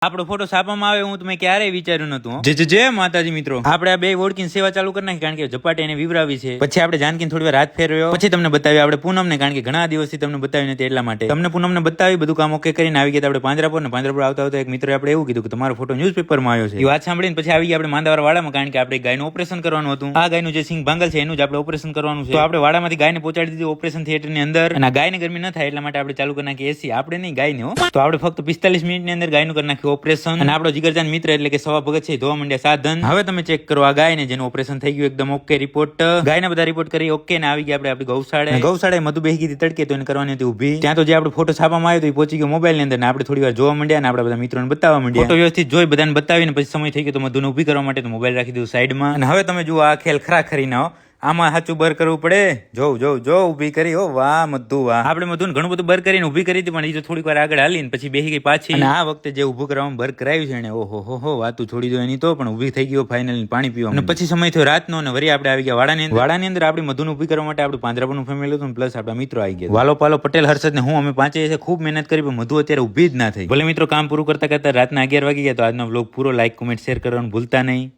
આપણો ફોટો છાપવામાં આવે હું તમે ક્યારેય વિચાર્યું નતું. જય માતાજી મિત્રો, આપણે આ બે ઓળખીને સેવા ચાલુ કરી નાખી, કારણ કે ઝપાટી એને વિવરાવી છે. પછી આપણે જાનકીને થોડી વાર હાથ ફેરવ્યો, પછી તમને બતાવી આપણે પૂનમને, કારણ કે ઘણા દિવસથી તમને બતાવી નથી એટલા માટે તમને પૂનમને બતાવી બધું કામ ઓકે કરીને આવી ગયા આપણે પાંજરાપોર. ને પાંજરાપોર આવતા આવતા એક મિત્રે આપણે એવું કીધું કે તમારો ફોટો ન્યૂઝપેપરમાં આવ્યો છે. એ વાત સાંભળીને પછી આવી ગયા આપણે માંદાવાળા વાડામાં, કારણ કે આપણે ગાયનું ઓપરેશન કરવાનું હતું. આ ગાયનું જે સિંગ ભાંગલ છે એનું જ આપણે ઓપરેશન કરવાનું છે. તો આપણે વાડામાંથી ગાયને પહોંચાડી દીધી ઓપરેશન થિયેટરની અંદર, અને આ ગાયને ગરમી ન થાય એટલા માટે આપણે ચાલુ કરી નાખી એસી. આપણે નહીં, ગાયને હો. તો આપણે ફક્ત 45 મિનિટની અંદર ગાયનું કરી નાખ્યું ઓપરેશન. અને આપણો જીગરજાન મિત્ર એટલે કે સવા ભગત છે ધોવા માંડ્યા સાધન. હવે તમે ચેક કરો આ ગાયને જેનું ઓપરેશન થઈ ગયું એકદમ ઓકે રિપોર્ટ. ગાયના બધા રિપોર્ટ કરી ઓકે ને આવી ગયા આપણે આપણી ગૌશાળા. ગૌશાળાએ મધુ બેહી ગઈ તડકે, તો એને કરવાની હતી ઊભી. ત્યાં તો જે આપણે ફોટો છાપવામાં આવ્યો તો એ પહોંચી ગયો મોબાઈલ ની અંદર, ને આપણે થોડી વાર જોવા માંડ્યા ને આપણા બધા મિત્રોને બતાવવા માંડ્યા. ફોટો વ્યવસ્થિત જોઈ બધાને બતાવીને પછી સમય થઈ ગયો તો મધુને ઊભી કરવા માટે તો મોબાઈલ રાખી દીધું સાઈડમાં. અને હવે તમે જુઓ આ ખેલ ખરાખરી ના હો, આમાં સાચું બર કરવું પડે. જો ઊભી કરી. હો વાહ મધુ વાહ. આપણે મધુને ઘણું બધું બર કરીને ઊભી કરી હતી, પણ એ તો થોડીક વાર આગળ હાલીને પછી બેહી ગઈ પાછી. અને આ વખતે જે ઊભું કરવામાં બર કરાવ્યું છે એને, ઓહો હો વાતું છોડી દો એની તો. પણ ઊભી થઈ ગયો ફાઇનલી પાણી પીવા. અને પછી સમય થયો રાતનો, અને વળી આપણે આવી ગયા વાડાની અંદર આપણી મધુને ઊભી કરવા માટે આપણું પાંજરાપોરનું ફેમિલી હતું, પ્લસ આપણા મિત્રો આવી ગયા. વાલો પાલો પટેલ હર્ષદ ને હું અમે પાંચે ખૂબ મહેનત કરી, પણ મધુ અત્યારે ઊભી જ ના થઈ. ભલે મિત્રો કામ પૂરું કરતા કરતા રાતના 11 વાગી ગયા. તો આજનો વ્લોગ પૂરો લાઈક કોમેન્ટ શેર કરવાનું ભૂલતા નહીં.